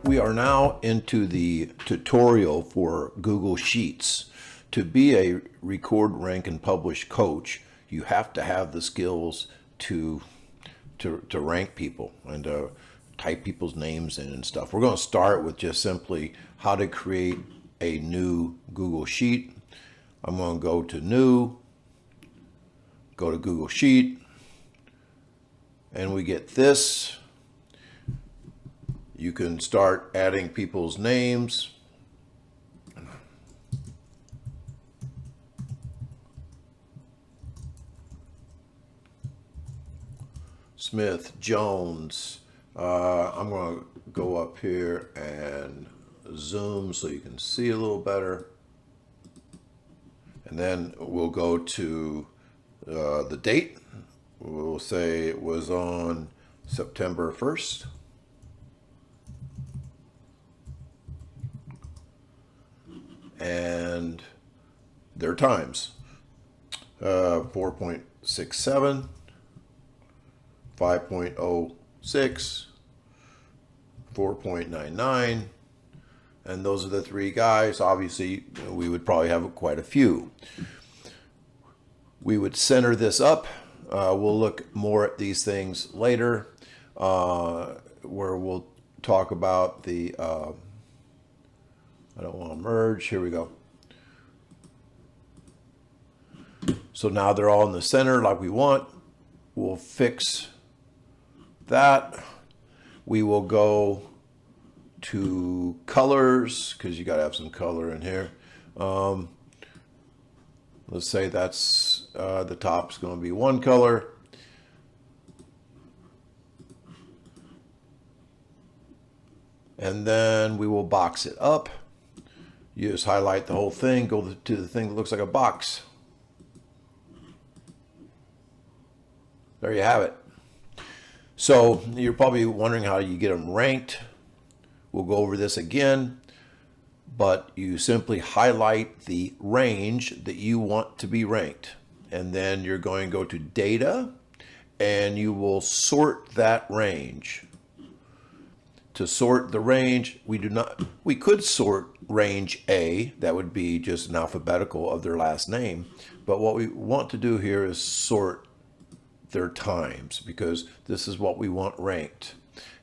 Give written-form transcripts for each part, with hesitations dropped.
We are now into the tutorial for Google Sheets. To be a record, rank, and publish coach, you have to have the skills to rank people and to type people's names in and stuff. We're going to start with just simply how to create a new Google Sheet. I'm going to go to New, go to Google Sheet, and we get this. You can start adding people's names. Smith, Jones. I'm going to go up here and zoom so you can see a little better. And then we'll go to the date. We'll say it was on September 1st. And their times, 4.67, 5.06, 4.99, and those are the three guys. Obviously, we would probably have quite a few. We would center this up. We'll look more at these things later, where we'll talk about the I don't want to merge. Here we go. So now they're all in the center like we want. We'll fix that. We will go to colors because you got to have some color in here. Let's say that's the top's going to be one color. And then we will box it up. You just highlight the whole thing, go to the thing that looks like a box. There you have it. So you're probably wondering how you get them ranked. We'll go over this again, but you simply highlight the range that you want to be ranked. And then you're going to go to data and you will sort that range. To sort the range, we could sort range A, that would be just an alphabetical of their last name. But what we want to do here is sort their times because this is what we want ranked.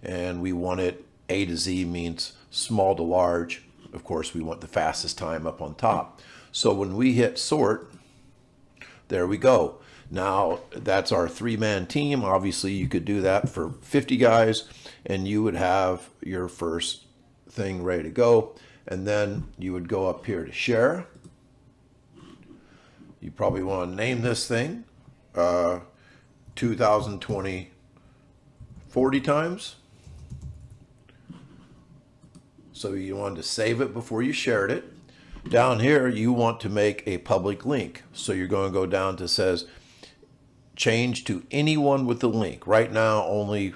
And we want it, A to Z means small to large. Of course, we want the fastest time up on top. So when we hit sort, there we go. Now that's our three-man team. Obviously you could do that for 50 guys and you would have your first thing ready to go. And then you would go up here to share. You probably want to name this thing 2020 40 times. So you wanted to save it before you shared it. Down here you want to make a public link. So you're going to go down to says change to anyone with the link. Right now only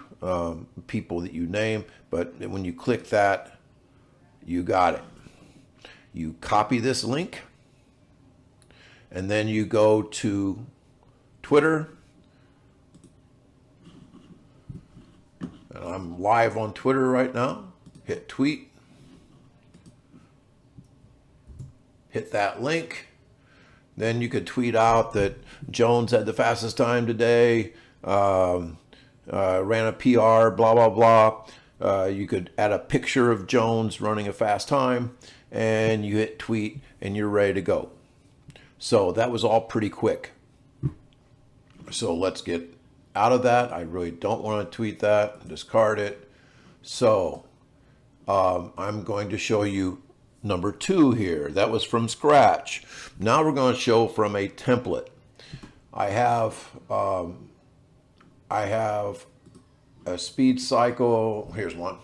people that you name, but when you click that, you got it. You copy this link and then you go to Twitter. And I'm live on Twitter right now. Hit tweet. Hit that link. Then you could tweet out that Jones had the fastest time today, ran a PR, blah, blah, blah. You could add a picture of Jones running a fast time, and you hit tweet, and you're ready to go. So that was all pretty quick. So let's get out of that. I really don't want to tweet that. Discard it. So I'm going to show you number 2 here. That was from scratch. Now we're going to show from a template. I have a speed cycle. Here's one.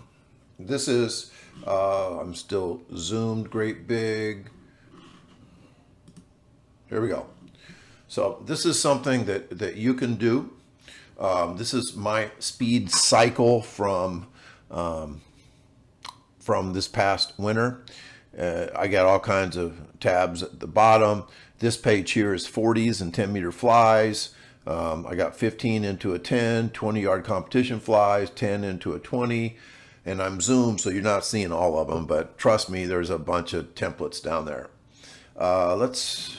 This is I'm still zoomed great big. Here we go. So this is something that you can do. This is my speed cycle from this past winter. I got all kinds of tabs at the bottom. This page here is 40s and 10-meter flies. I got 15 into a 10, 20-yard competition flies, 10 into a 20, And I'm zoomed, so you're not seeing all of them, but trust me, there's a bunch of templates down there. Let's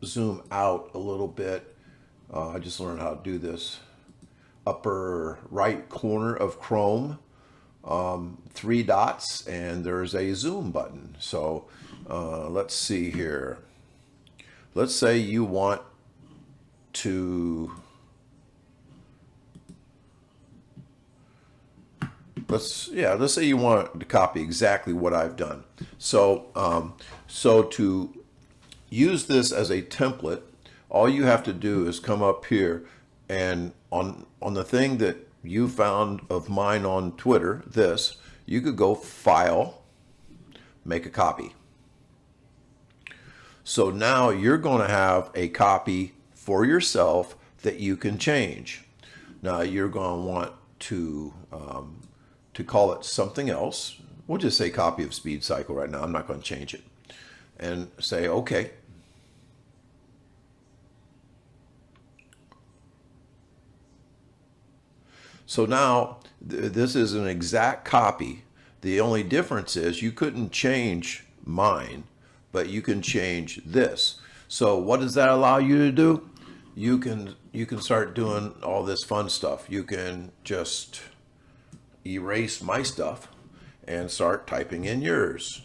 zoom out a little bit. I just learned how to do this. Upper right corner of Chrome, 3 dots, and there's a zoom button. So let's see here. Let's say you want to, let's say you want to copy exactly what I've done. So so to use this as a template, all you have to do is come up here and on the thing that you found of mine on Twitter, this, you could go File, make a copy. So now you're going to have a copy for yourself that you can change. Now you're going to want to call it something else. We'll just say copy of speed cycle right now. I'm not going to change it. And say, okay. So now this is an exact copy. The only difference is you couldn't change mine, but you can change this. So what does that allow you to do? You can start doing all this fun stuff. You can just erase my stuff and start typing in yours.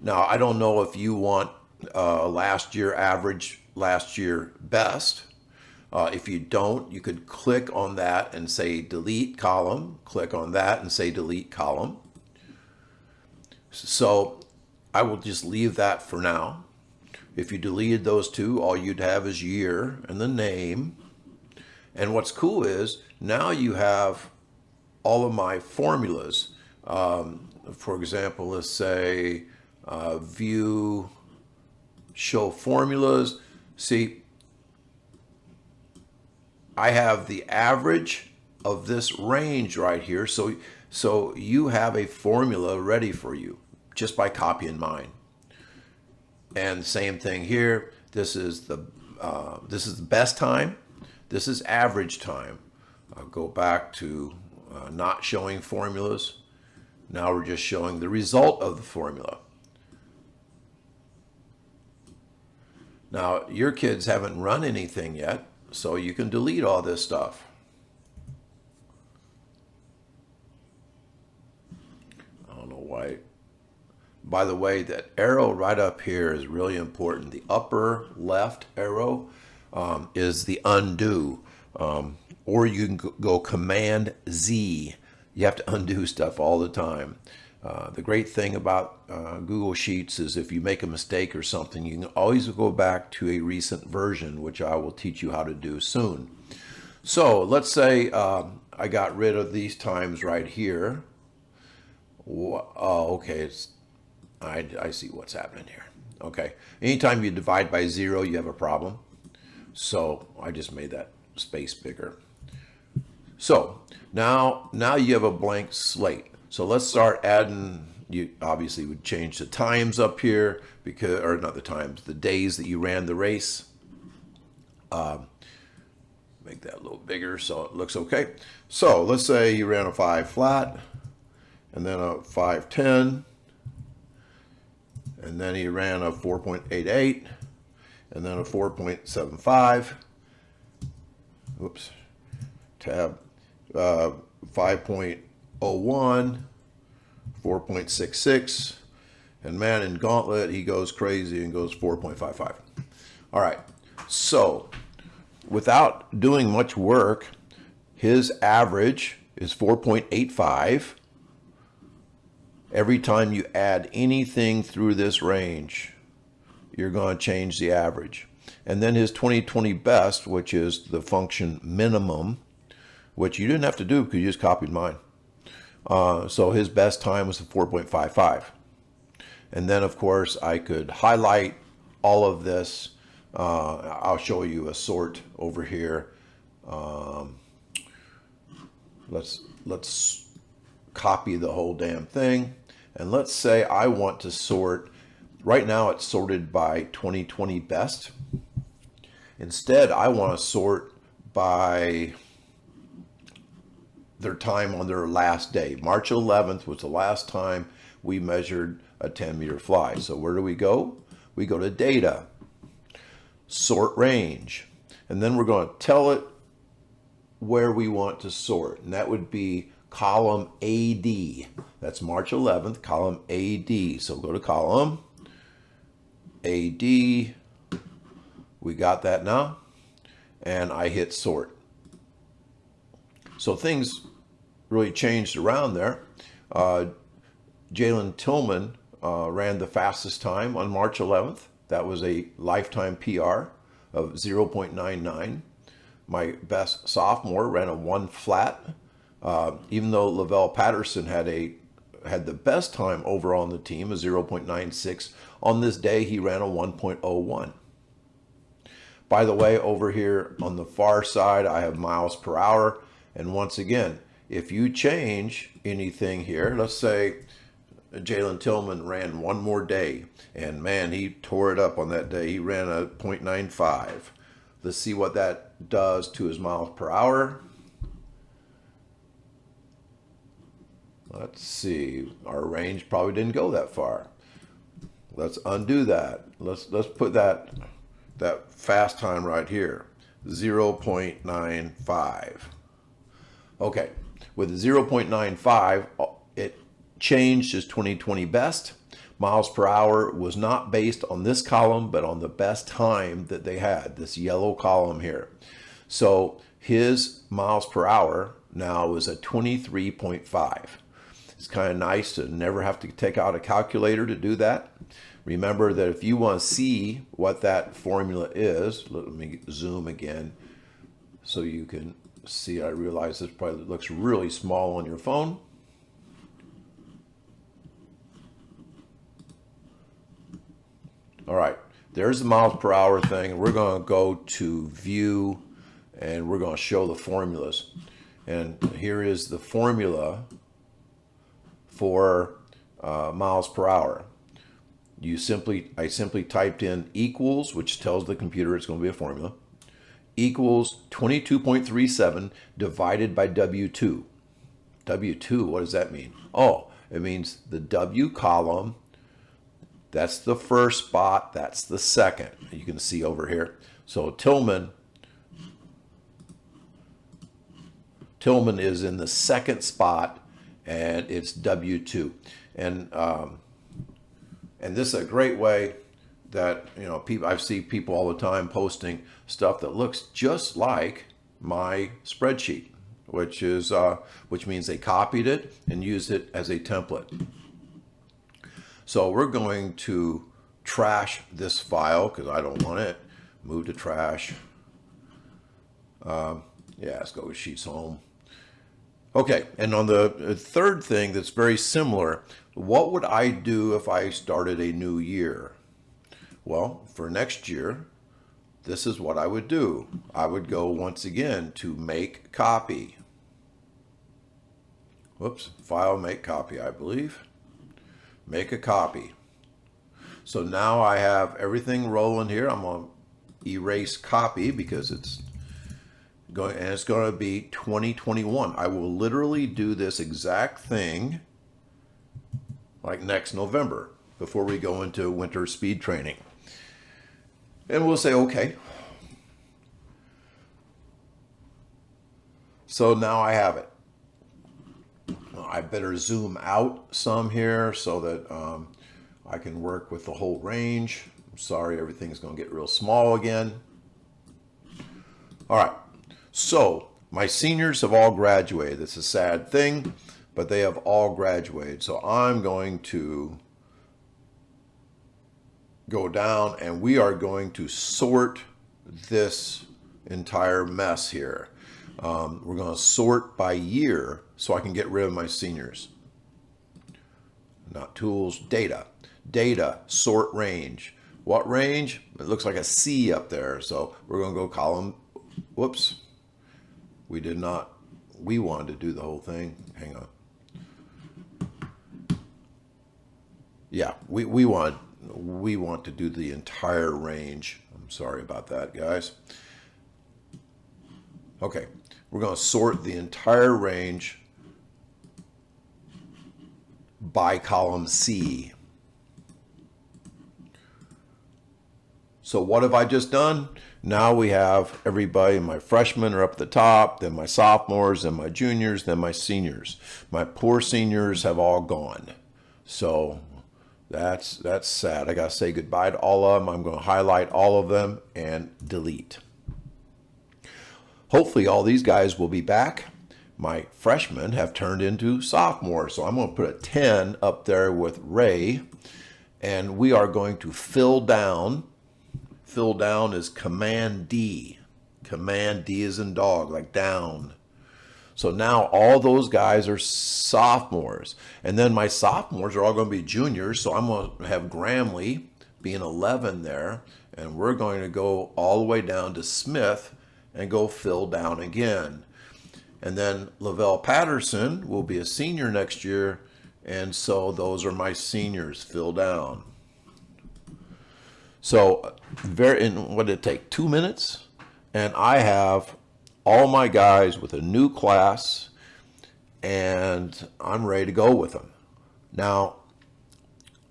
Now, I don't know if you want last year average, last year best. If you don't, you could click on that and say delete column, click on that and say delete column. So I will just leave that for now. If you deleted those two, all you'd have is year and the name. And what's cool is now you have all of my formulas. For example, let's say view, show formulas. See, I have the average of this range right here. So you have a formula ready for you just by copying mine. And same thing here. This is the best time. This is average time. I'll go back to not showing formulas. Now we're just showing the result of the formula. Now, your kids haven't run anything yet, so you can delete all this stuff. I don't know why. By the way, that arrow right up here is really important. The upper left arrow is the undo, or you can go Command Z. You have to undo stuff all the time. The great thing about Google Sheets is if you make a mistake or something, you can always go back to a recent version, which I will teach you how to do soon. So let's say I got rid of these times right here. Oh, okay, I see what's happening here. Okay, anytime you divide by 0, you have a problem. So I just made that space bigger. So now you have a blank slate. So let's start adding. You obviously would change the times up here, because, or not the times, the days that you ran the race. Make that a little bigger so it looks okay. So let's say you ran a 5 flat, and then a 5:10, and then he ran a 4.88, and then a 4.75. Whoops. Tab. 5.01, 4.66, and man, in Gauntlet he goes crazy and goes 4.55. All right, so without doing much work, his average is 4.85. Every time you add anything through this range, you're going to change the average. And then his 2020 best, which is the function minimum, which you didn't have to do because you just copied mine. So his best time was a 4.55. And then, of course, I could highlight all of this. I'll show you a sort over here. Let's copy the whole damn thing. And let's say I want to sort, right now it's sorted by 2020 best. Instead, I want to sort by their time on their last day. March 11th was the last time we measured a 10-meter fly. So where do we go? We go to data, sort range, and then we're going to tell it where we want to sort, and that would be column AD. That's March 11th, column AD. So go to column AD. We got that now, and I hit sort. So things really changed around there. Jalen Tillman ran the fastest time on March 11th. That was a lifetime PR of 0.99. My best sophomore ran a 1 flat. Even though Lavelle Patterson had the best time overall on the team, a 0.96, on this day he ran a 1.01. By the way, over here on the far side, I have miles per hour. And once again, if you change anything here, let's say Jalen Tillman ran one more day, and man, he tore it up on that day. He ran a 0.95. Let's see what that does to his miles per hour. Let's see. Our range probably didn't go that far. Let's undo that. Let's put that fast time right here, 0.95. Okay, with 0.95, it changed his 2020 best. Miles per hour was not based on this column, but on the best time that they had, this yellow column here. So his miles per hour now is a 23.5. It's kind of nice to never have to take out a calculator to do that. Remember that if you want to see what that formula is, let me zoom again so you can see. I realize this probably looks really small on your phone. All right, there's the miles per hour thing. We're going to go to view, and we're going to show the formulas. And here is the formula for miles per hour. I simply typed in equals, which tells the computer it's going to be a formula, equals 22.37 divided by W2. W2, what does that mean? Oh, it means the W column. That's the first spot. That's the second. You can see over here. So Tillman is in the second spot, and it's W2. And this is a great way that, you know, I see people all the time posting stuff that looks just like my spreadsheet, which means they copied it and used it as a template. So we're going to trash this file because I don't want it. Move to trash. Yeah, let's go with Sheets Home. Okay, and on the third thing that's very similar, what would I do if I started a new year? Well, for next year, this is what I would do. I would go once again to make copy. Whoops, file, make copy, I believe. Make a copy. So now I have everything rolling here. I'm going to erase copy because it's going to be 2021. I will literally do this exact thing like next November before we go into winter speed training. And we'll say, okay. So now I have it. I better zoom out some here so that I can work with the whole range. I'm sorry, everything's going to get real small again. All right, so my seniors have all graduated. It's a sad thing, but they have all graduated. So I'm going to go down, and we are going to sort this entire mess here. We're going to sort by year so I can get rid of my seniors. Not tools, data. Data, sort range. What range? It looks like a C up there. So we're going to go column. Whoops. We wanted to do the whole thing. Hang on. Yeah, we want to do the entire range. I'm sorry about that, guys. Okay, we're going to sort the entire range by column C. So what have I just done? Now we have everybody, my freshmen are up at the top, then my sophomores, then my juniors, then my seniors. My poor seniors have all gone. So that's sad. I got to say goodbye to all of them. I'm going to highlight all of them and delete. Hopefully all these guys will be back. My freshmen have turned into sophomores. So I'm going to put a 10 up there with Ray. And we are going to fill down. Fill down is Command D. Command D is in dog, like down. So now all those guys are sophomores. And then my sophomores are all going to be juniors. So I'm going to have Gramley being 11 there. And we're going to go all the way down to Smith and go fill down again. And then Lavelle Patterson will be a senior next year. And so those are my seniors, fill down. So what did it take? 2 minutes? And I have all my guys with a new class, and I'm ready to go with them. Now,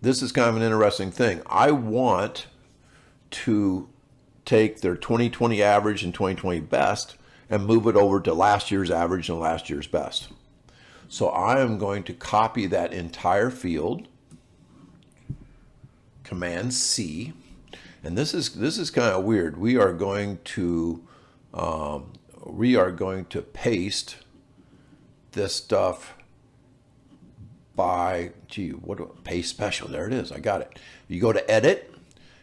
this is kind of an interesting thing. I want to take their 2020 average and 2020 best and move it over to last year's average and last year's best. So I am going to copy that entire field, Command C, and this is kind of weird. We are going to paste this stuff by paste special. There it is. I got it. You go to edit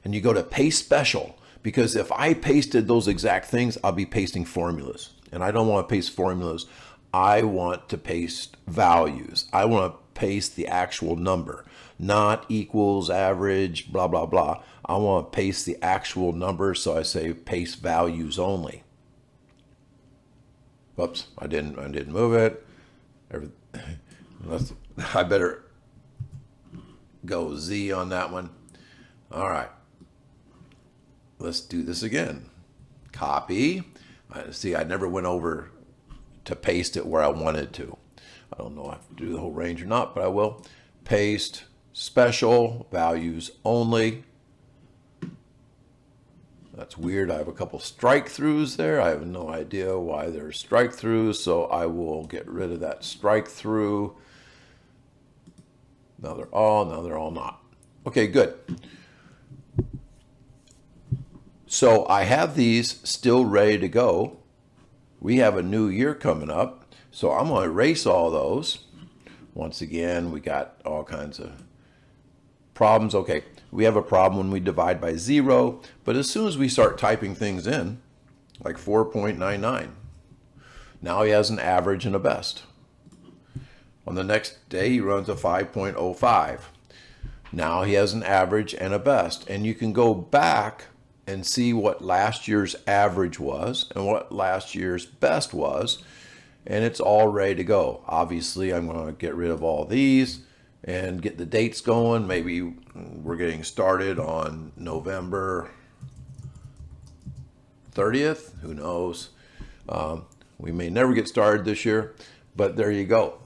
and you go to paste special, because if I pasted those exact things, I'll be pasting formulas, and I don't want to paste formulas. I want to paste values. I want to paste the actual number, not equals, average, blah, blah, blah. I want to paste the actual number, so I say paste values only. Whoops, I didn't move it. I better go Z on that one. All right. Let's do this again. Copy. See, I never went over to paste it where I wanted to. I don't know if I have to do the whole range or not, but I will. Paste, special, values only. That's weird. I have a couple strike throughs there. I have no idea why there's strike throughs, so I will get rid of that strike through. Now they're all not. Okay, good. So I have these still ready to go. We have a new year coming up, so I'm going to erase all those. Once again, we got all kinds of problems. Okay, we have a problem when we divide by 0, but as soon as we start typing things in, like 4.99, now he has an average and a best. On the next day, he runs a 5.05. Now he has an average and a best, and you can go back and see what last year's average was and what last year's best was, and it's all ready to go. Obviously, I'm going to get rid of all these and get the dates going. Maybe we're getting started on November 30th. Who knows? We may never get started this year, but there you go.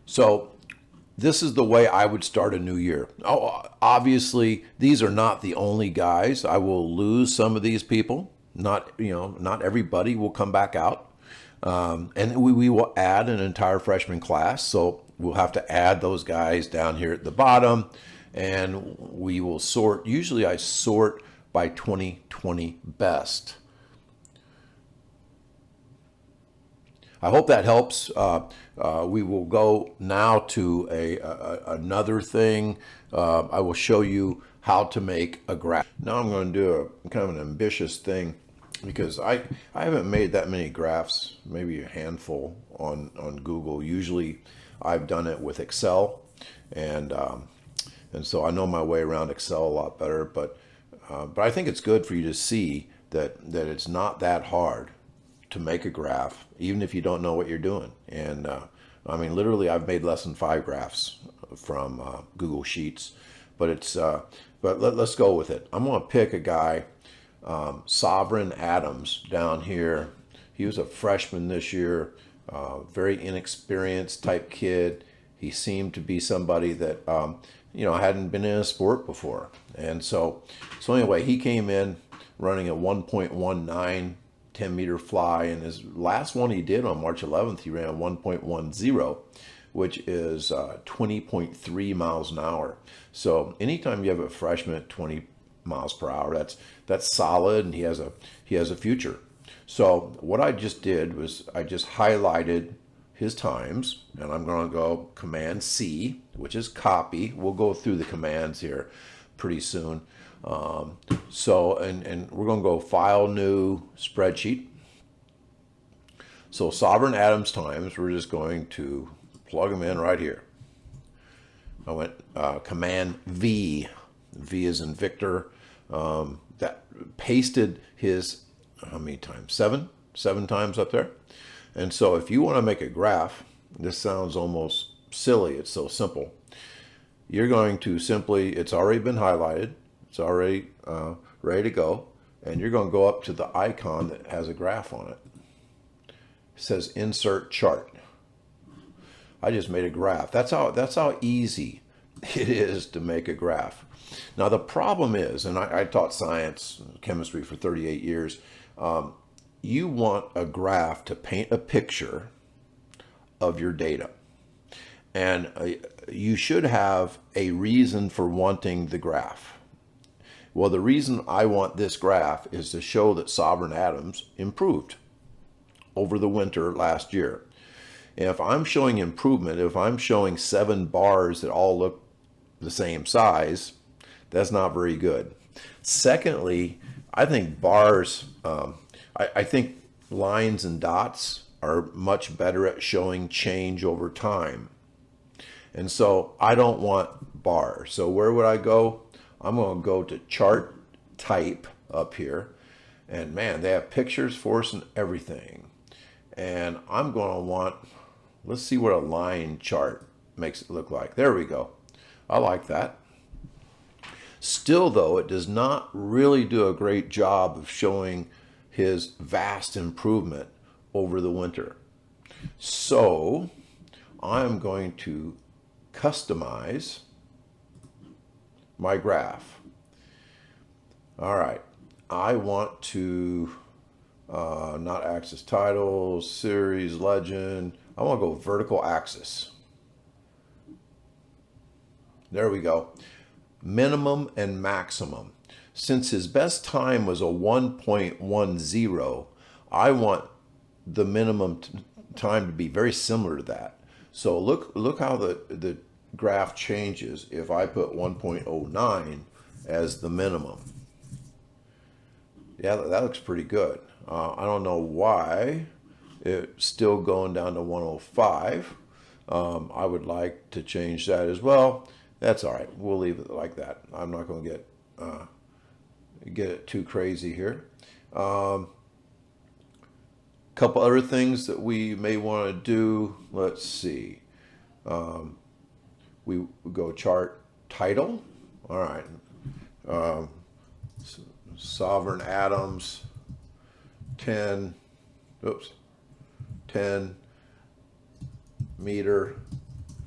So this is the way I would start a new year. Oh, obviously, these are not the only guys. I will lose some of these people. Not everybody will come back out. And we will add an entire freshman class. So we'll have to add those guys down here at the bottom. And we will sort. Usually I sort by 2020 best. I hope that helps. We will go now to another thing. I will show you how to make a graph. Now I'm going to do a kind of an ambitious thing, because I haven't made that many graphs, maybe a handful on Google. Usually I've done it with Excel, and so I know my way around Excel a lot better. But I think it's good for you to see that it's not that hard to make a graph, even if you don't know what you're doing. And I mean, literally, I've made less than 5 graphs from Google Sheets, but let's go with it. I'm going to pick a guy Sovereign Adams down here. He was a freshman this year, very inexperienced type kid. He seemed to be somebody that hadn't been in a sport before, and so anyway, he came in running a 1.19 10-meter fly, and his last one he did on March 11th, he ran 1.10, which is 20.3 miles an hour. So anytime you have a freshman at 20 miles per hour, that's solid, and he has a future. So what I just did was I just highlighted his times, and I'm going to go Command C, which is copy. We'll go through the commands here pretty soon. And we're going to go File, New, Spreadsheet. So Sovereign Adams times, we're just going to plug them in right here. I went Command V. V is in Victor. That pasted his, how many times? Seven times up there. And so if you want to make a graph, this sounds almost silly. It's so simple. You're going to simply, it's already been highlighted. It's already ready to go. And you're going to go up to the icon that has a graph on it. It says Insert Chart. I just made a graph. That's how easy it is to make a graph. Now the problem is, and I taught science, chemistry for 38 years, you want a graph to paint a picture of your data. And you should have a reason for wanting the graph. Well, the reason I want this graph is to show that Sovereign Adams improved over the winter last year. And if I'm showing improvement, if I'm showing 7 bars that all look the same size, that's not very good. Secondly, I think bars, I think lines and dots are much better at showing change over time. And so I don't want bars. So where would I go? I'm going to go to Chart Type up here. And man, they have pictures for us and everything. And I'm going to want, let's see what a line chart makes it look like. There we go. I like that. Still, though, it does not really do a great job of showing his vast improvement over the winter. So I'm going to customize my graph. All right. I want to not axis titles, series, legend. I want to go vertical axis. There we go. Minimum and maximum. Since his best time was a 1.10, I want the minimum time to be very similar to that. So look how the graph changes if I put 1.09 as the minimum. Yeah, that looks pretty good. I don't know why it's still going down to 105. I would like to change that as well. That's all right. We'll leave it like that. I'm not going to get it too crazy here. Couple other things that we may want to do. Let's see. We go Chart Title. All right. Sovereign Adams 10 meter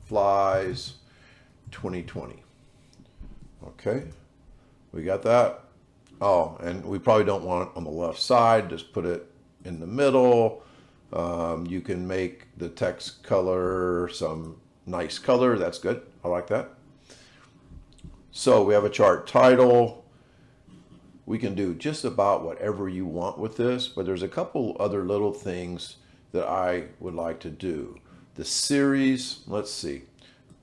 flies 2020. Okay, we got that. Oh, and we probably don't want it on the left side. Just put it in the middle. You can make the text color some nice color. That's good. I like that. So we have a chart title. We can do just about whatever you want with this, but there's a couple other little things that I would like to do. The series, let's see.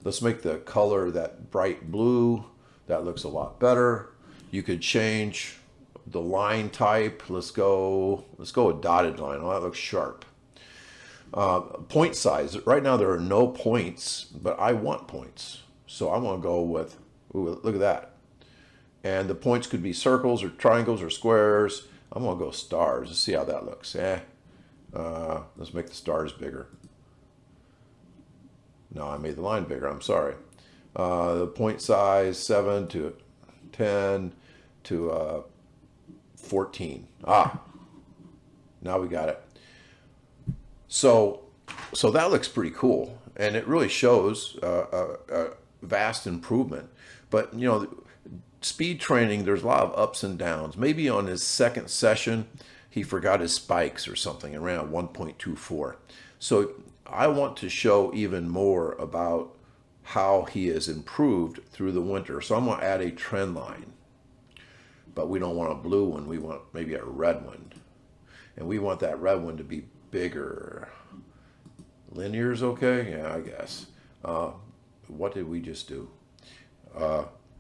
Let's make the color that bright blue. That looks a lot better. You could change the line type. Let's go a dotted line. Oh, that looks sharp. Point size. Right now there are no points, but I want points. So I'm going to go with, ooh, look at that. And the points could be circles or triangles or squares. I'm going to go stars. Let's see how that looks. Let's make the stars bigger. No, I made the line bigger. I'm sorry. The point size 7 to 10 to 14. Now we got it. So that looks pretty cool, and it really shows a vast improvement. But speed training, there's a lot of ups and downs. Maybe on his second session, he forgot his spikes or something and ran at 1.24. So I want to show even more about how he has improved through the winter. So I'm going to add a trend line. But we don't want a blue one. We want maybe a red one. And we want that red one to be bigger. Linear is okay? Yeah, I guess. What did we just do?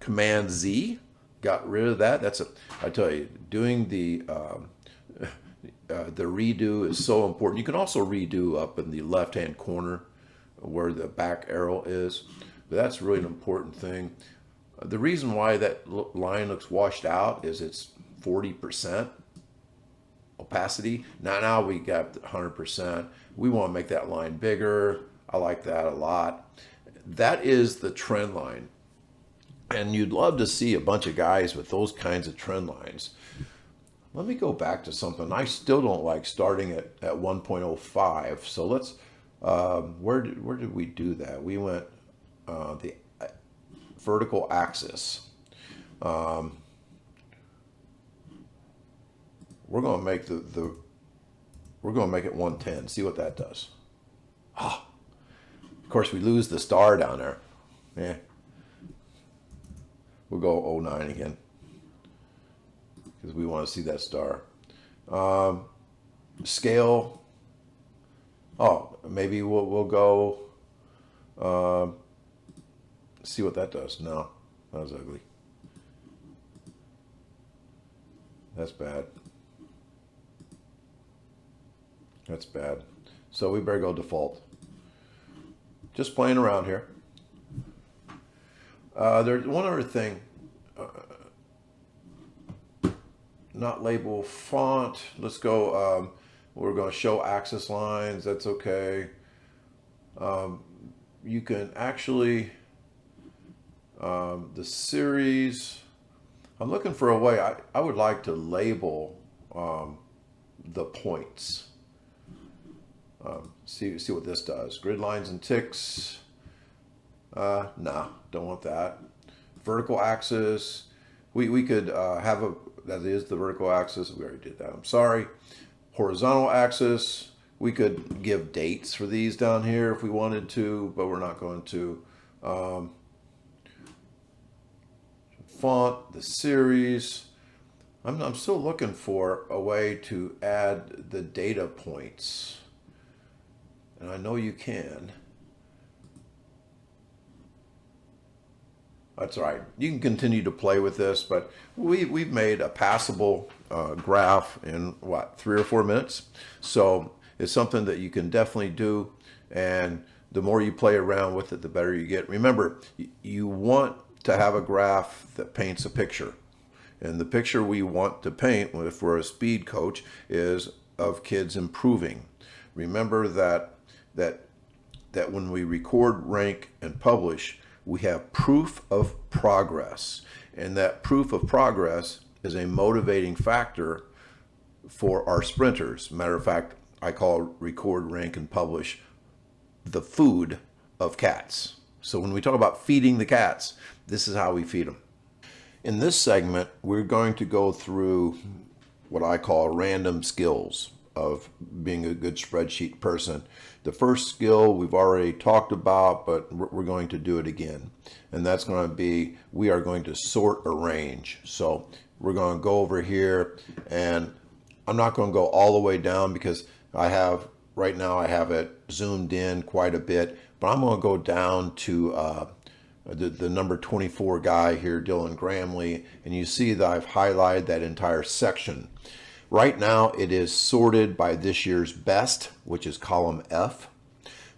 Command Z, got rid of that. I tell you, doing the redo is so important. You can also redo up in the left-hand corner where the back arrow is. But that's really an important thing. The reason why that line looks washed out is it's 40% opacity. Now we got 100%. We want to make that line bigger. I like that a lot. That is the trend line. And you'd love to see a bunch of guys with those kinds of trend lines. Let me go back to something. I still don't like starting at 1.05. So let's, where did we do that? We went the vertical axis. We're going to make we're going to make it 110. See what that does. Of course, we lose the star down there. Yeah. We'll go 09 again because we want to see that star. Scale. Maybe we'll go. See what that does. No, that was ugly. That's bad. That's bad. So we better go default. Just playing around here. There's one other thing. Not label font. Let's go. We're going to show axis lines. That's okay. You can actually, the series, I'm looking for a way. I would like to label the points. See what this does. Grid lines and ticks. Nah, don't want that. Vertical axis. We could have that is the vertical axis. We already did that. I'm sorry. Horizontal axis. We could give dates for these down here if we wanted to, but we're not going to. Font, the series. I'm still looking for a way to add the data points. And I know you can. That's all right. You can continue to play with this, but we've made a passable graph in 3 or 4 minutes. So it's something that you can definitely do. And the more you play around with it, the better you get. Remember, you want to have a graph that paints a picture. And the picture we want to paint, if we're a speed coach, is of kids improving. Remember that when we record, rank, and publish, we have proof of progress. And that proof of progress is a motivating factor for our sprinters. Matter of fact, I call record, rank, and publish the food of cats. So when we talk about feeding the cats, this is how we feed them. In this segment, we're going to go through what I call random skills of being a good spreadsheet person. The first skill we've already talked about, but we're going to do it again. And that's going to be, we are going to sort arrange. So we're going to go over here, and I'm not going to go all the way down because right now I have it zoomed in quite a bit, but I'm going to go down to the number 24 guy here, Dylan Gramley, and you see that I've highlighted that entire section. Right now it is sorted by this year's best, which is column F,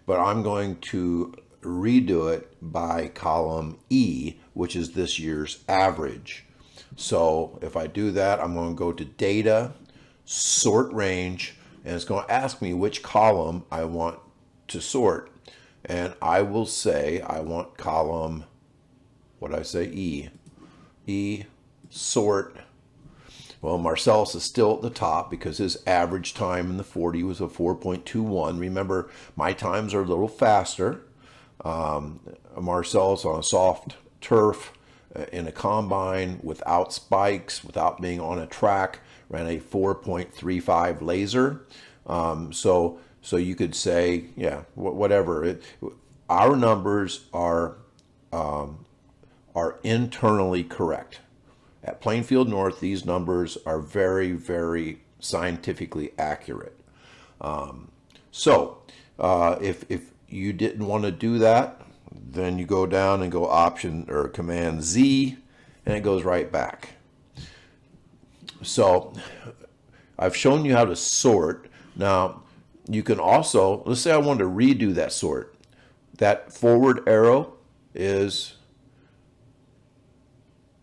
but I'm going to redo it by column E, which is this year's average. So if I do that, I'm going to go to data, sort range, and it's going to ask me which column I want to sort. And I will say I want column, what did I say, E. E, sort. Well, Marcellus is still at the top because his average time in the 40 was a 4.21. Remember, my times are a little faster. Marcellus on a soft turf in a combine without spikes, without being on a track, ran a 4.35 laser. So you could say, yeah, whatever. Our numbers are internally correct. At Plainfield North, these numbers are very, very scientifically accurate. If you didn't want to do that, then you go down and go Option or Command Z, and it goes right back. So I've shown you how to sort. Now, you can also, let's say I wanted to redo that sort. That forward arrow is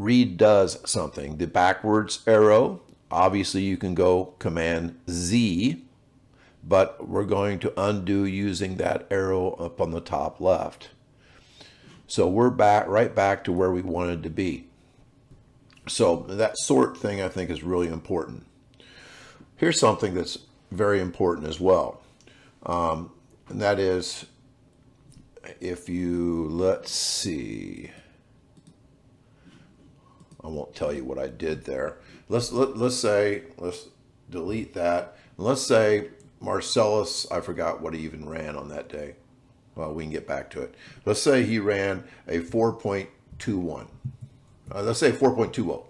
redoes something. The backwards arrow, obviously you can go Command Z, but we're going to undo using that arrow up on the top left. So we're right back to where we wanted to be. So that sort thing I think is really important. Here's something that's very important as well. And that is, if you, let's see, I won't tell you what I did there. Let's delete that. Let's say Marcellus, I forgot what he even ran on that day. Well, we can get back to it. Let's say he ran a 4.21. Let's say 4.20.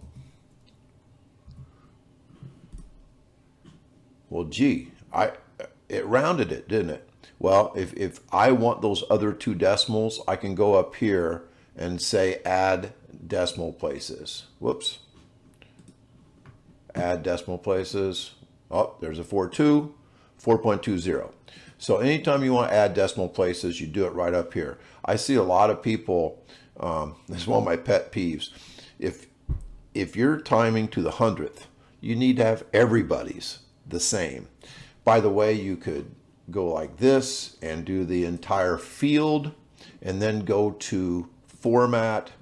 Well, gee, it rounded it, didn't it? Well, if I want those other two decimals, I can go up here and say add decimal places. Whoops. Add decimal places. Oh, there's a 4.20. So anytime you want to add decimal places, you do it right up here. I see a lot of people, this is one of my pet peeves. If you're timing to the 100th, you need to have everybody's the same. By the way, you could go like this and do the entire field and then go to Format,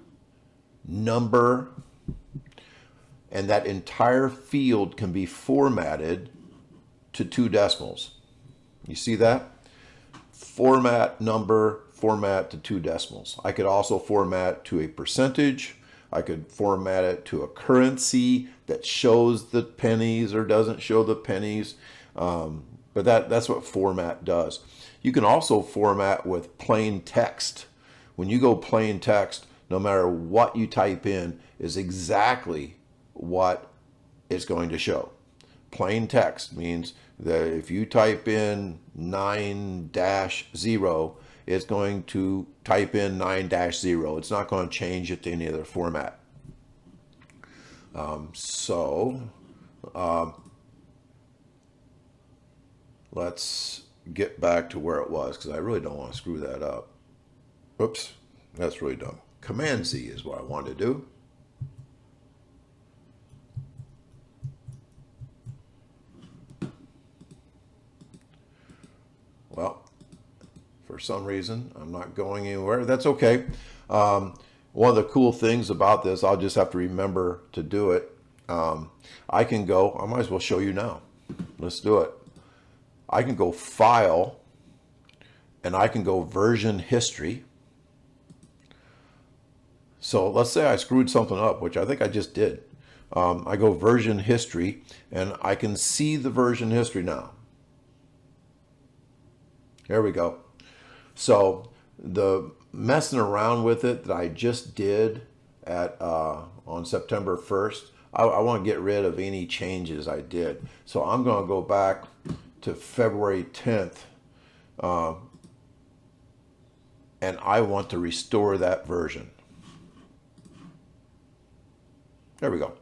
Number, and that entire field can be formatted to 2 decimals. You see that? Format, number, format to 2 decimals. I could also format to a percentage. I could format it to a currency that shows the pennies or doesn't show the pennies. But that's what format does. You can also format with plain text. When you go plain text, no matter what you type in is exactly what it's going to show. Plain text means that if you type in 9-0, it's going to type in 9-0. It's not going to change it to any other format. Let's get back to where it was because I really don't want to screw that up. Oops, that's really dumb. Command Z is what I want to do. Well, for some reason, I'm not going anywhere. That's okay. One of the cool things about this, I'll just have to remember to do it. I can go, I might as well show you now. Let's do it. I can go File, and I can go Version History. So let's say I screwed something up, which I think I just did. I go Version History, and I can see the version history now. There we go. So the messing around with it that I just did on September 1st, I want to get rid of any changes I did. So I'm going to go back to February 10th, and I want to restore that version. There we go.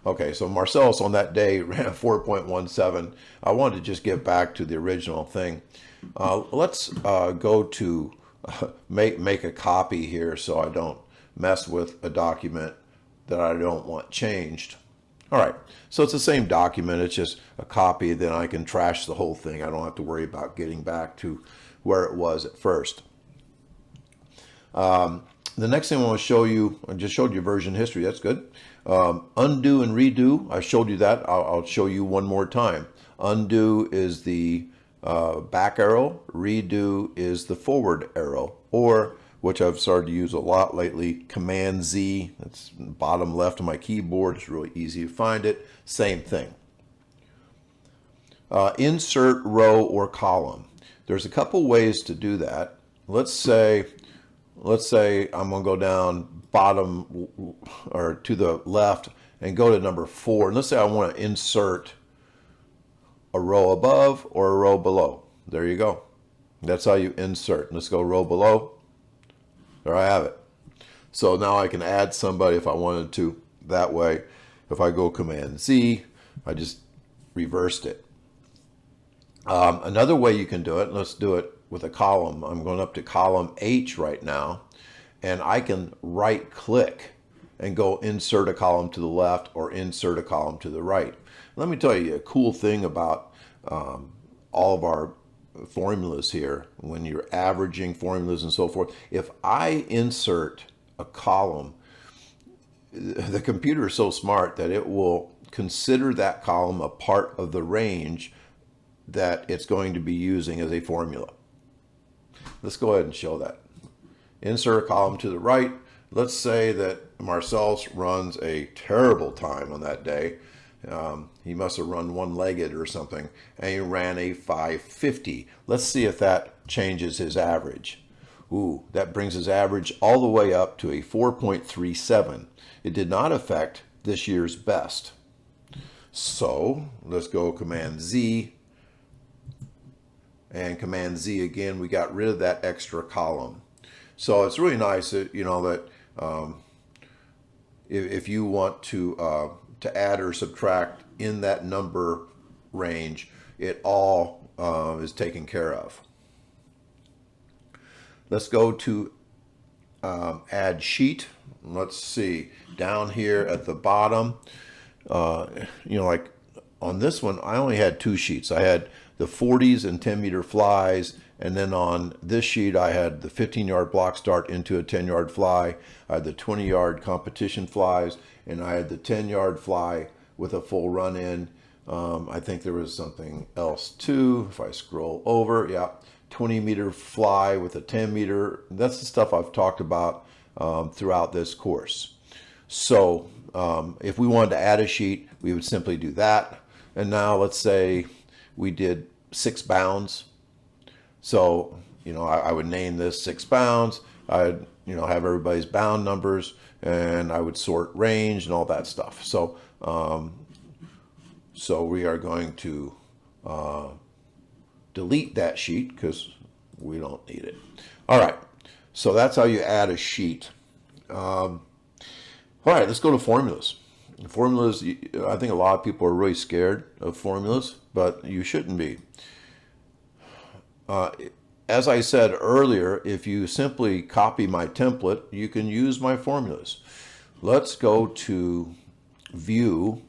Okay, so Marcellus on that day ran a 4.17. I wanted to just get back to the original thing. Let's go to make a copy here so I don't mess with a document that I don't want changed. All right, so it's the same document, it's just a copy, then I can trash the whole thing. I don't have to worry about getting back to where it was at first. The next thing I want to show you, I just showed you version history. That's good. Undo and redo. I showed you that. I'll show you one more time. Undo is the back arrow. Redo is the forward arrow, or which I've started to use a lot lately, Command Z. That's bottom left of my keyboard. It's really easy to find it. Same thing. Insert row or column. There's a couple ways to do that. Let's say I'm going to go down bottom or to the left and go to number 4. And let's say I want to insert a row above or a row below. There you go. That's how you insert. Let's go row below. There I have it. So now I can add somebody if I wanted to that way. If I go Command Z, I just reversed it. Another way you can do it, let's do it with a column. I'm going up to column H right now, and I can right click and go insert a column to the left or insert a column to the right. Let me tell you a cool thing about all of our formulas here. When you're averaging formulas and so forth, if I insert a column, the computer is so smart that it will consider that column a part of the range that it's going to be using as a formula. Let's go ahead and show that. Insert a column to the right. Let's say that Marcel's runs a terrible time on that day. He must have run one-legged or something, and he ran a 550. Let's see if that changes his average. Ooh, that brings his average all the way up to a 4.37. It did not affect this year's best. So let's go Command Z. And Command Z again, we got rid of that extra column. So it's really nice that, you know, that if you want to add or subtract in that number range, it all is taken care of. Let's go to add sheet. Let's see, down here at the bottom, you know, like on this one, I only had 2 sheets. I had the 40s and 10-meter flies, and then on this sheet I had the 15-yard block start into a 10-yard fly. I had the 20-yard competition flies, and I had the 10-yard fly with a full run in. I think there was something else too. If I scroll over, yeah, 20-meter fly with a 10-meter. That's the stuff I've talked about throughout this course. So if we wanted to add a sheet, we would simply do that. And now let's say we did 6 bounds. So, you know, I would name this 6 bounds. I'd, you know, have everybody's bound numbers, and I would sort range and all that stuff. So, so we are going to delete that sheet because we don't need it. All right. So that's how you add a sheet. All right, let's go to formulas. Formulas, I think a lot of people are really scared of formulas, but you shouldn't be. As I said earlier, if you simply copy my template, you can use my formulas. Let's go to View,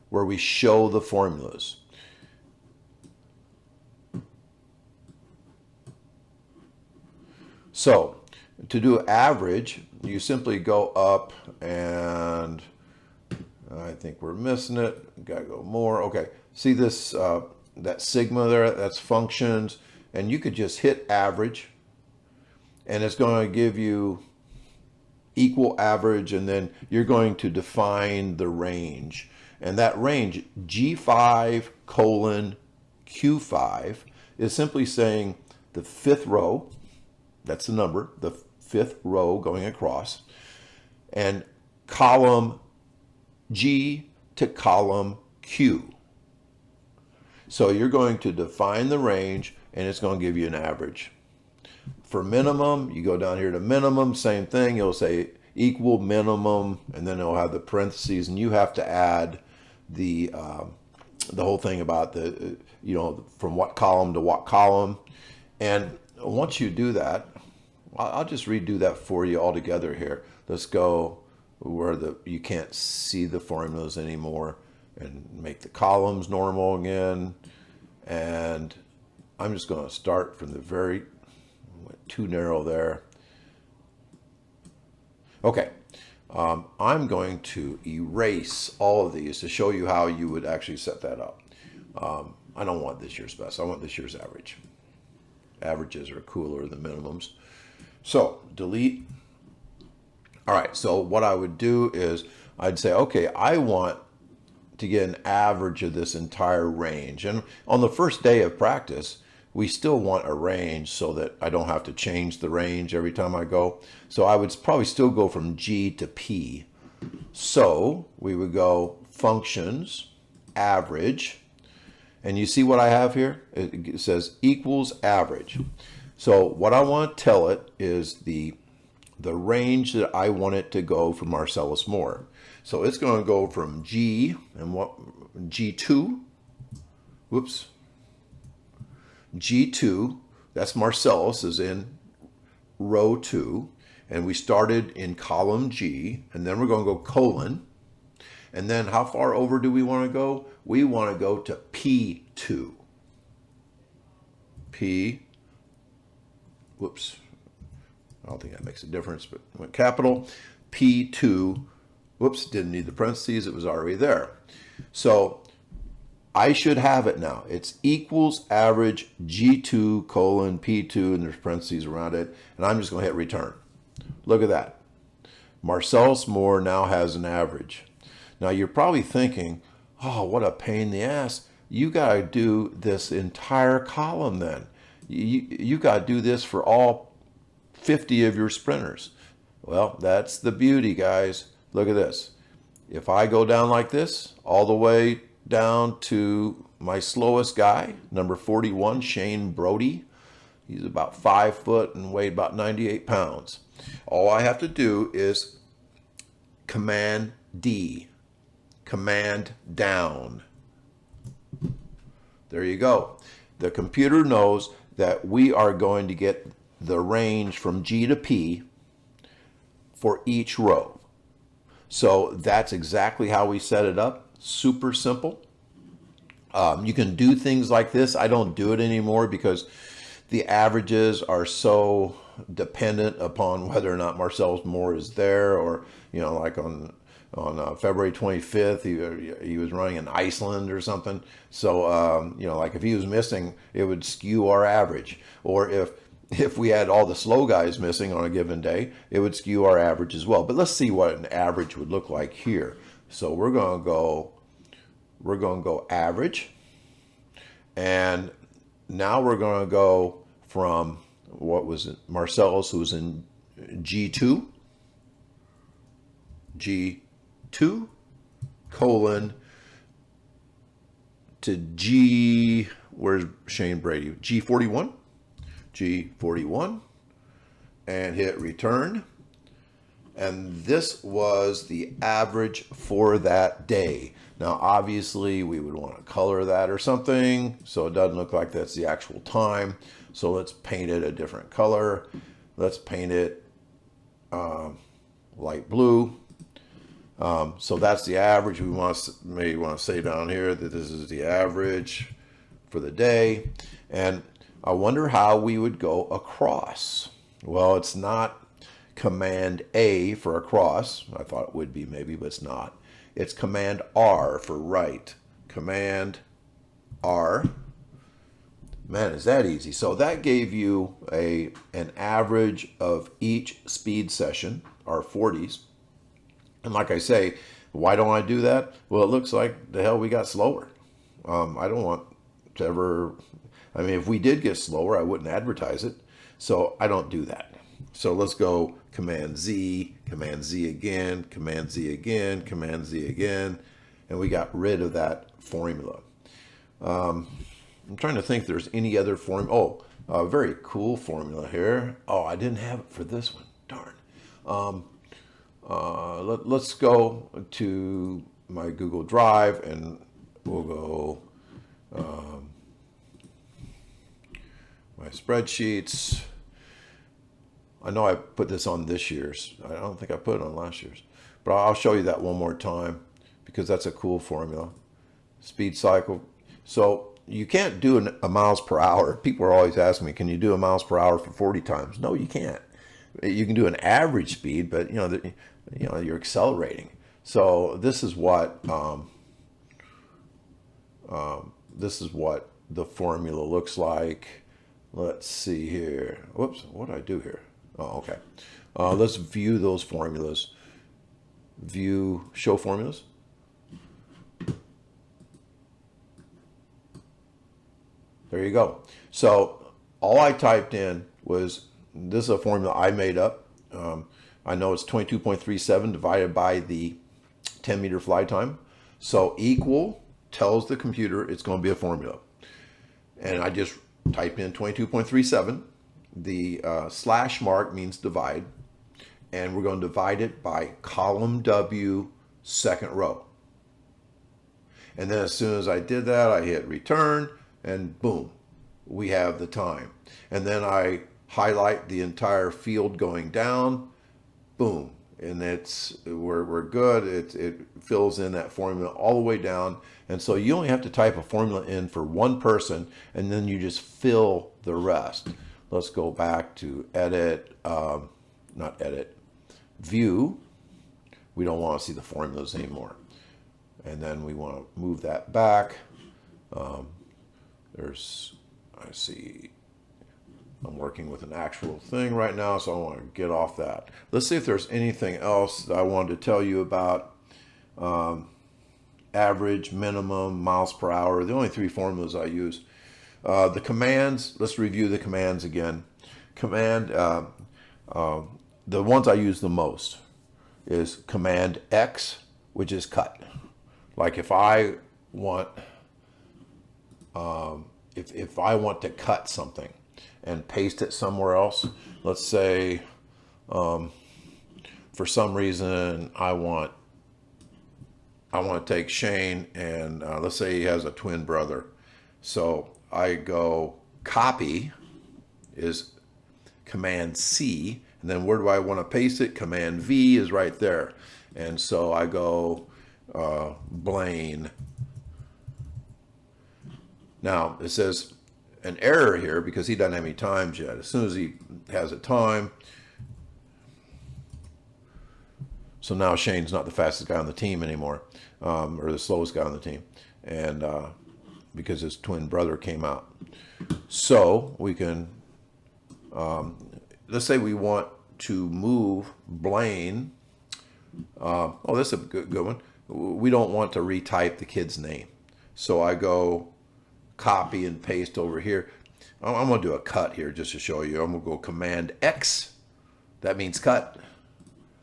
where we show the formulas. So, to do average, you simply go up, and I think we're missing it. Gotta go more. Okay, see this, that sigma there, that's functions, and you could just hit average, and it's going to give you equal average, and then you're going to define the range. And that range, G5 colon Q5, is simply saying the 5th row, that's the number, the 5th row going across, and column G to column Q. So you're going to define the range, and it's going to give you an average. For minimum, you go down here to minimum, same thing. It'll say equal minimum, and then it'll have the parentheses, and you have to add the whole thing about the, you know, from what column to what column. And once you do that, I'll just redo that for you all together here. Let's go where you can't see the formulas anymore and make the columns normal again. And I'm just going to start from the very, went too narrow there. Okay, I'm going to erase all of these to show you how you would actually set that up. I don't want this year's best. I want this year's average. Averages are cooler than minimums. So delete. All right, so what I would do is I'd say, okay, I want to get an average of this entire range. And on the first day of practice, we still want a range so that I don't have to change the range every time I go. So I would probably still go from G to P. So we would go functions, average, and you see what I have here? It says equals average. So what I want to tell it is the range that I want it to go for Marcellus Moore. So it's going to go from G and what G2, whoops, G2, that's Marcellus is in row 2, and we started in column G, and then we're going to go colon, and then how far over do we want to go? We want to go to P2. P, whoops, I don't think that makes a difference, but I went capital, P2, whoops, didn't need the parentheses, it was already there. So I should have it now. It's equals average G2 colon P2, and there's parentheses around it, and I'm just going to hit return. Look at that. Marcellus Moore now has an average. Now you're probably thinking, oh, what a pain in the ass. You got to do this entire column then. You got to do this for all 50 of your sprinters. Well, that's the beauty, guys. Look at this. If I go down like this, all the way down to my slowest guy, number 41, Shane Brody. He's about 5 foot and weighed about 98 pounds. All I have to do is Command D, Command down. There you go. The computer knows that we are going to get the range from G to P for each row. So that's exactly how we set it up. Super simple. You can do things like this. I don't do it anymore because the averages are so dependent upon whether or not Marcellus Moore is there, or, you know, like on February 25th, he was running in Iceland or something. So, you know, like if he was missing, it would skew our average. Or if we had all the slow guys missing on a given day, it would skew our average as well. But let's see what an average would look like here. So we're going to go average, and now we're going to go from what was it? Marcellus, who was in G2 colon to G, where's Shane Brady? G41, and hit return. And this was the average for that day. Now, obviously, we would want to color that or something so it doesn't look like that's the actual time. So let's paint it a different color. Let's paint it light blue. So that's the average. We maybe want to say down here that this is the average for the day. And I wonder how we would go across. Well, it's not Command A for across. I thought it would be maybe, but it's not. It's Command R for right. Command R. Man, is that easy. So that gave you an average of each speed session, our 40s. And like I say, why don't I do that? Well, it looks like the hell we got slower. I don't want to ever, I mean, if we did get slower, I wouldn't advertise it. So I don't do that. So let's go Command Z again, Command Z again, Command Z again, and we got rid of that formula. I'm trying to think if there's any other formula. Oh, a very cool formula here. Oh, I didn't have it for this one. Darn. Let's go to my Google Drive, and we'll go my spreadsheets. I know I put this on this year's. I don't think I put it on last year's. But I'll show you that one more time because that's a cool formula. Speed cycle. So you can't do a miles per hour. People are always asking me, can you do a miles per hour for 40 times? No, you can't. You can do an average speed, but you're accelerating. So this is what the formula looks like. Let's see here. Whoops, what did I do here? Oh, okay. Let's view those formulas. View, show formulas. There you go. So all I typed in was, this is a formula I made up. I know it's 22.37 divided by the 10-meter fly time. So equal tells the computer it's going to be a formula. And I just typed in 22.37. The slash mark means divide. And we're going to divide it by column W, second row. And then as soon as I did that, I hit return, and boom, we have the time. And then I highlight the entire field going down, boom, and we're good. It fills in that formula all the way down. And so you only have to type a formula in for one person, and then you just fill the rest. Let's go back to edit, not edit, view. We don't want to see the formulas anymore. And then we want to move that back. I see, I'm working with an actual thing right now, so I want to get off that. Let's see if there's anything else that I wanted to tell you about. Average, minimum, miles per hour, the only three formulas I use. The commands, let's review the commands again. Command, the ones I use the most is Command X, which is cut. Like if I want, if I want to cut something and paste it somewhere else, let's say for some reason I want to take Shane and let's say he has a twin brother. So I go copy is Command C, and then where do I want to paste it? Command V is right there. And so I go Blaine. Now it says an error here because he doesn't have any times yet. As soon as he has a time, so now Shane's not the fastest guy on the team anymore, or the slowest guy on the team, and because his twin brother came out. So we can, let's say we want to move Blaine. Oh, this is a good one. We don't want to retype the kid's name. So I go copy and paste over here. I'm going to do a cut here just to show you. I'm going to go Command X. That means cut.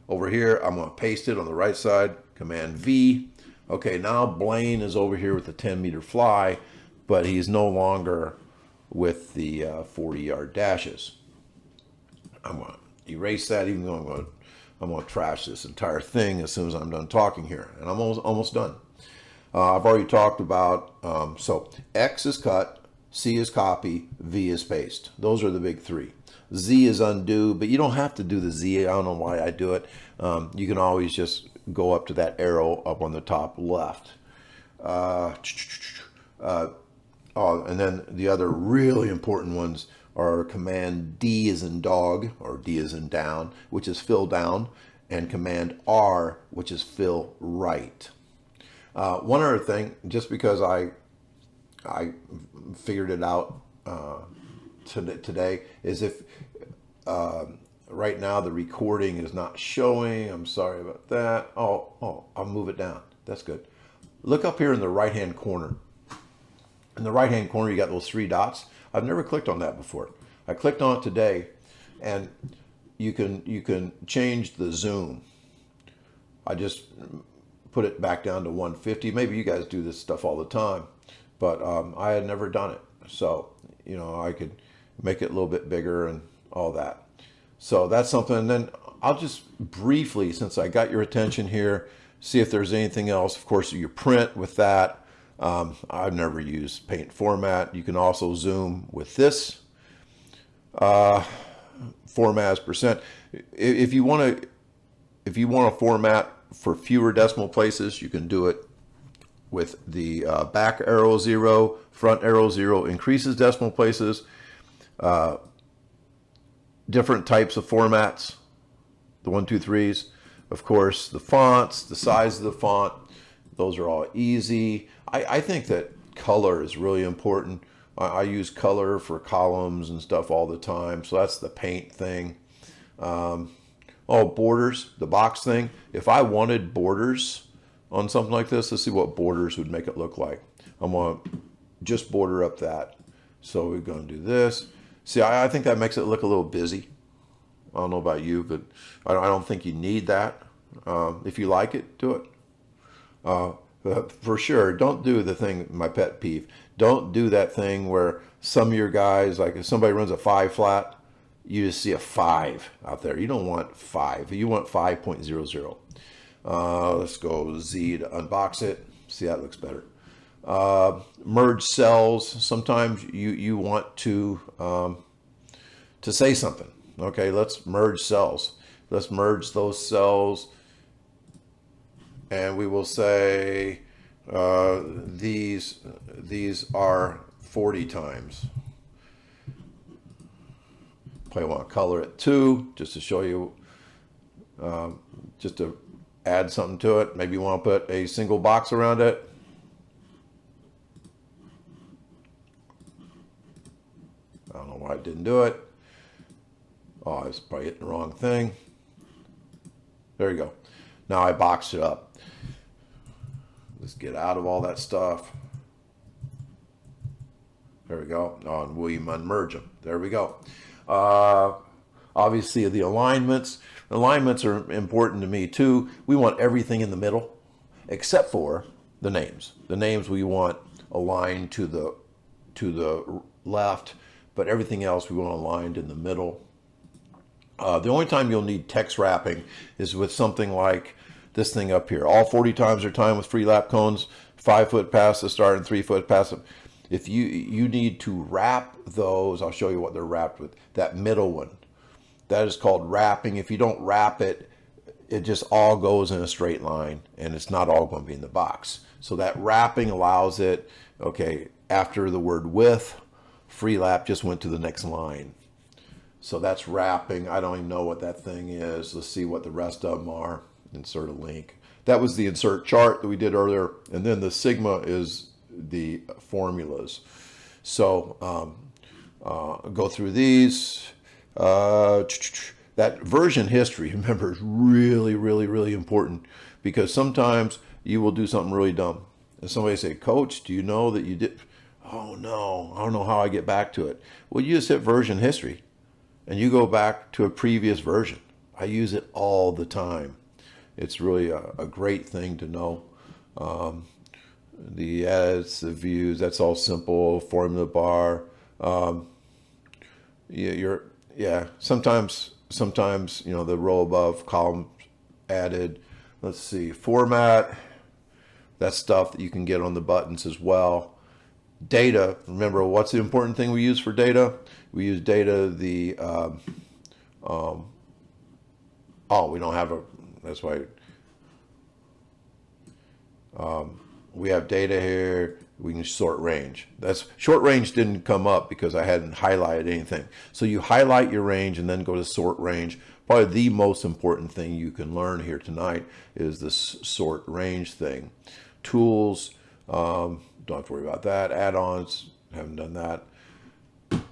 Over here, I'm going to paste it on the right side. Command V. Okay, now Blaine is over here with the 10-meter fly, but he's no longer with the 40-yard dashes. I'm going to erase that, even though I'm going to trash this entire thing as soon as I'm done talking here. And I'm almost done. I've already talked about, so X is cut, C is copy, V is paste. Those are the big three. Z is undo, but you don't have to do the Z. I don't know why I do it. You can always just go up to that arrow up on the top left. Oh, and then the other really important ones are Command D as in dog, or D as in down, which is fill down, and Command R, which is fill right. One other thing, just because I figured it out today, is if right now the recording is not showing. I'm sorry about that. Oh, I'll move it down. That's good. Look up here in the right-hand corner. In the right-hand corner, you got those three dots. I've never clicked on that before. I clicked on it today, and you can change the zoom. I just put it back down to 150. Maybe you guys do this stuff all the time, but I had never done it. So, I could make it a little bit bigger and all that. So that's something. And then I'll just briefly, since I got your attention here, see if there's anything else. Of course, you print with that. I've never used paint format. You can also zoom with this format as percent. If you want to format for fewer decimal places, you can do it with the back arrow 0, front arrow 0 increases decimal places. different types of formats, the 1, 2, 3s. Of course, the fonts, the size of the font, those are all easy. I think that color is really important. I use color for columns and stuff all the time. So that's the paint thing. Oh, borders, the box thing. If I wanted borders on something like this, let's see what borders would make it look like. I'm going to just border up that. So we're going to do this. See, I think that makes it look a little busy. I don't know about you, but I don't think you need that. If you like it, do it. For sure, don't do the thing, my pet peeve. Don't do that thing where some of your guys, like if somebody runs a 5 flat, you just see a 5 out there. You don't want 5. You want 5.00. Let's go Z to unbox it. See, that looks better. Merge cells. Sometimes you want to say something. Okay, let's merge cells. Let's merge those cells, and we will say these are 40 times. Probably want to color it 2 just to show you, just to add something to it. Maybe you want to put a single box around it. I don't know why I didn't do it. Oh, I was probably hitting the wrong thing. There you go. Now I boxed it up. Let's get out of all that stuff. There we go. Oh, and we unmerge them. There we go. Obviously, the alignments. Alignments are important to me too. We want everything in the middle, except for the names. The names we want aligned to the left, but everything else we want aligned in the middle. The only time you'll need text wrapping is with something like this thing up here. All 40 times are timed with free lap cones, 5 foot past the start and 3 foot past them. If you need to wrap those, I'll show you what they're wrapped with. That middle one, that is called wrapping. If you don't wrap it, it just all goes in a straight line, and it's not all going to be in the box. So that wrapping allows it, okay, after the word with, free lap just went to the next line. So that's wrapping. I don't even know what that thing is. Let's see what the rest of them are. Insert a link. That was the insert chart that we did earlier. And then the sigma is the formulas. So go through these. That version history, remember, is really, really, really important, because sometimes you will do something really dumb. And somebody say, Coach, do you know that you did? Oh, no, I don't know how I get back to it. Well, you just hit version history, and you go back to a previous version. I use it all the time. It's really a great thing to know. The edits, the views, that's all simple. Formula bar. Sometimes the row above, column added. Let's see, format. That's stuff that you can get on the buttons as well. Data. Remember, what's the important thing we use for data? We use data. We don't have a. That's why. We have data here. We can sort range. That's short range didn't come up because I hadn't highlighted anything. So you highlight your range and then go to sort range. Probably the most important thing you can learn here tonight is this sort range thing. Tools, don't have to worry about that. Add-ons, haven't done that. And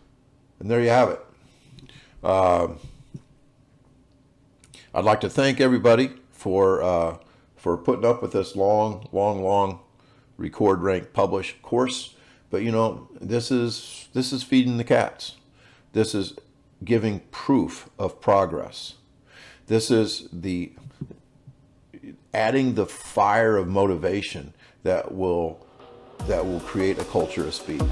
there you have it. I'd like to thank everybody for putting up with this long record, rank, publish course. But this is feeding the cats. This is giving proof of progress. This is adding the fire of motivation that will create a culture of speed.